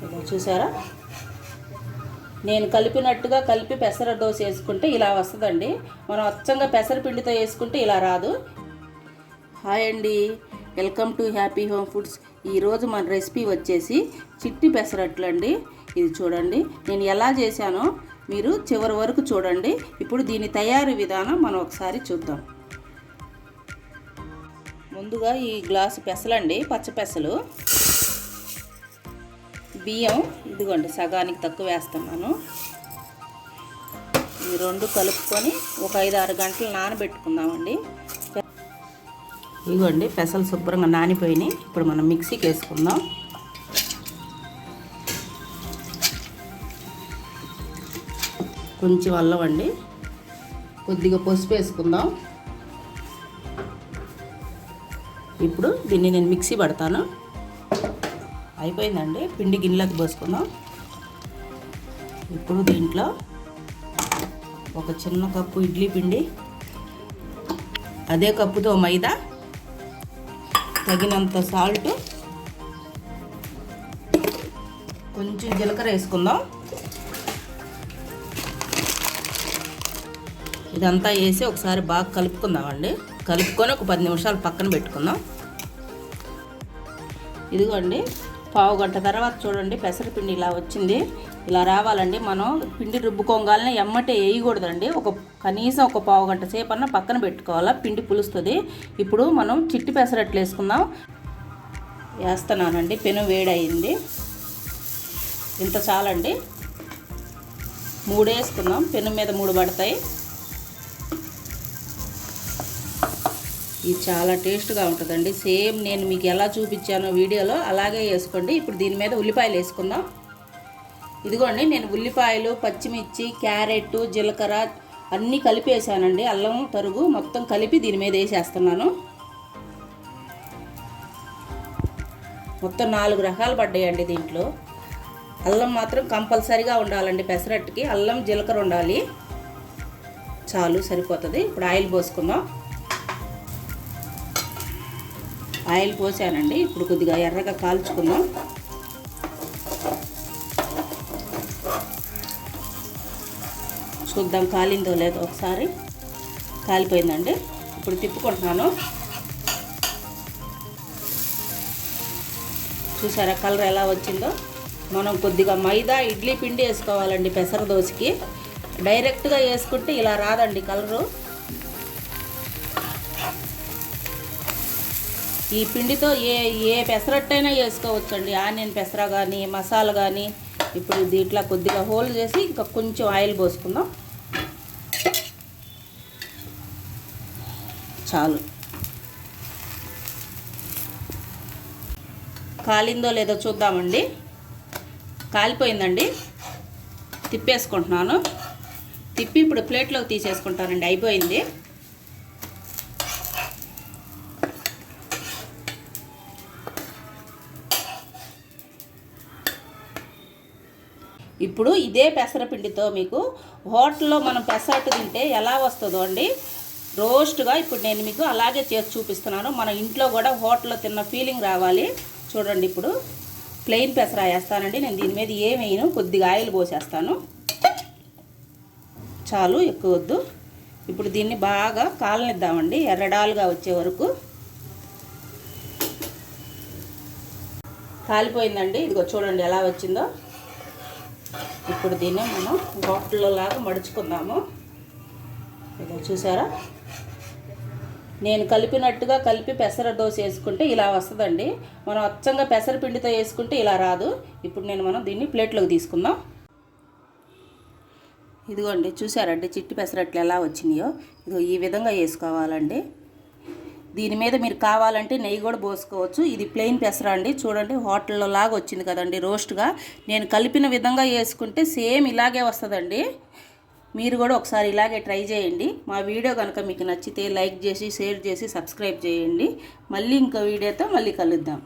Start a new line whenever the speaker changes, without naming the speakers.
ఇదో చూసారా, నేను కలిపినట్టుగా కలిపి పెసర దోశ వేసుకుంటే ఇలా వస్తుందండి. మనం అచ్చంగా పెసరపిండితో వేసుకుంటే ఇలా రాదు. హాయ్ అండి, welcome to happy home foods. ఈరోజు మన రెసిపీ వచ్చేసి చిట్టి పెసరట్లు అండి. ఇది చూడండి, నేను ఎలా చేశానో మీరు చివరి వరకు చూడండి. ఇప్పుడు దీని తయారీ విధానం మనం ఒకసారి చూద్దాం. ముందుగా ఈ గ్లాసు పెసలండి, పచ్చ పెసలు. బియ్యం ఇదిగోండి సగానికి తక్కువ వేస్తున్నాను. ఈ రెండు కలుపుకొని ఒక 5-6 గంటలు నానబెట్టుకుందామండి. ఇదిగోండి పెసలు శుభ్రంగా నానిపోయినాయి. ఇప్పుడు మనం మిక్సీకి వేసుకుందాం. కొంచెం అల్లం అండి, కొద్దిగా పసుపు వేసుకుందాం. ఇప్పుడు దీన్ని నేను మిక్సీ పడతాను. అయిపోయిందండి, పిండి గిన్నెలకు పోసుకుందాం. ఇప్పుడు దీంట్లో ఒక చిన్న కప్పు ఇడ్లీ పిండి, అదే కప్పుతో మైదా, తగినంత సాల్ట్, కొంచెం జీలకర్ర వేసుకుందాం. ఇదంతా వేసి ఒకసారి బాగా కలుపుకుందామండి. కలుపుకొని ఒక 10 నిమిషాలు పక్కన పెట్టుకుందాం. ఇదిగోండి పావు గంట తర్వాత చూడండి పెసరపిండి ఇలా వచ్చింది. ఇలా రావాలండి. మనం పిండి రుబ్బుకోగానే ఎమ్మటే వేయకూడదండి. కనీసం ఒక పావు గంట సేపు అన్న పక్కన పెట్టుకోవాలా, పిండి పులుస్తుంది. ఇప్పుడు మనం చిట్టి పెసరట్లు వేసుకుందాం. వేస్తున్నానండి, పెను వేడయింది. ఇంత చాలండి, 3 వేసుకుందాం. పెను మీద 3 పడతాయి. ఇది చాలా టేస్ట్గా ఉంటుందండి. సేమ్ నేను మీకు ఎలా చూపించానో వీడియోలో అలాగే వేసుకోండి. ఇప్పుడు దీని మీద ఉల్లిపాయలు వేసుకుందాం. ఇదిగోండి నేను ఉల్లిపాయలు, పచ్చిమిర్చి, క్యారెట్, జీలకర్ర అన్నీ కలిపి వేసానండి. అల్లం తరుగు మొత్తం కలిపి దీని మీద వేసేస్తున్నాను. మొత్తం 4 రకాలు పడ్డాయండి దీంట్లో. అల్లం మాత్రం కంపల్సరీగా ఉండాలండి. పెసరట్టుకి అల్లం, జీలకర్ర ఉండాలి. చాలు, సరిపోతుంది. ఇప్పుడు ఆయిల్ పోసుకుందాం. ఆయిల్ పోసానండి. ఇప్పుడు కొద్దిగా ఎర్రగా కాల్చుకుందాం. చూద్దాం కాలిందో లేదో ఒకసారి. కాలిపోయిందండి. ఇప్పుడు తిప్పుకుంటున్నాను. చూసారా కలర్ ఎలా వచ్చిందో. మనం కొద్దిగా మైదా, ఇడ్లీ పిండి వేసుకోవాలండి పెసర దోశకి. డైరెక్ట్గా వేసుకుంటే ఇలా రాదండి కలరు. ఈ పిండితో ఏ పెసరట్టైనా వేసుకోవచ్చండి. ఆనియన్ పెసర కానీ, మసాలా కానీ. ఇప్పుడు దీంట్లో కొద్దిగా హోల్ చేసి ఇంకా కొంచెం ఆయిల్ పోసుకుందాం. చాలు. కాలిందో లేదో చూద్దామండి. కాలిపోయిందండి. తిప్పేసుకుంటున్నాను. తిప్పి ఇప్పుడు ప్లేట్లోకి తీసేసుకుంటానండి. అయిపోయింది. ఇప్పుడు ఇదే పెసరపిండితో మీకు హోటల్లో మనం పెసరట్టు తింటే ఎలా వస్తుందో అండి రోస్ట్గా ఇప్పుడు నేను మీకు అలాగే చేసి చూపిస్తున్నాను. మన ఇంట్లో కూడా హోటల్లో తిన్న ఫీలింగ్ రావాలి. చూడండి, ఇప్పుడు ప్లెయిన్ పెసర వేస్తానండి. నేను దీని మీద ఏం వేయను, కొద్దిగా ఆయిల్ పోసేస్తాను. చాలు, ఎక్కువ వద్దు. ఇప్పుడు దీన్ని బాగా కాలనిద్దామండి, ఎర్రడాలుగా వచ్చే వరకు. కాలిపోయిందండి. ఇదిగో చూడండి ఎలా వచ్చిందో. ఇప్పుడు దీన్ని మనం హోటల్లో లాగా మడుచుకుందాము. ఇదో చూసారా, నేను కలిపినట్టుగా కలిపి పెసర దోశ వేసుకుంటే ఇలా వస్తుందండి. మనం అచ్చంగా పెసరపిండితో వేసుకుంటే ఇలా రాదు. ఇప్పుడు మనం దీన్ని ప్లేట్లోకి తీసుకుందాం. ఇదిగోండి చూసారండి చిట్టి పెసరట్లు ఎలా వచ్చినాయో. ఇదిగో ఈ విధంగా వేసుకోవాలండి. దీని మీద మీరు కావాలంటే నెయ్యి కూడా పోసుకోవచ్చు. ఇది ప్లెయిన్ పెసర అండి. చూడండి హోటల్లో లాగా వచ్చింది కదండి రోస్ట్గా. నేను కలిపిన విధంగా వేసుకుంటే సేమ్ ఇలాగే వస్తుందండి. మీరు కూడా ఒకసారి ఇలాగే ట్రై చేయండి. మా వీడియో కనుక మీకు నచ్చితే లైక్ చేసి, షేర్ చేసి, సబ్స్క్రైబ్ చేయండి. మళ్ళీ ఇంకో వీడియోతో మళ్ళీ కలుద్దాం.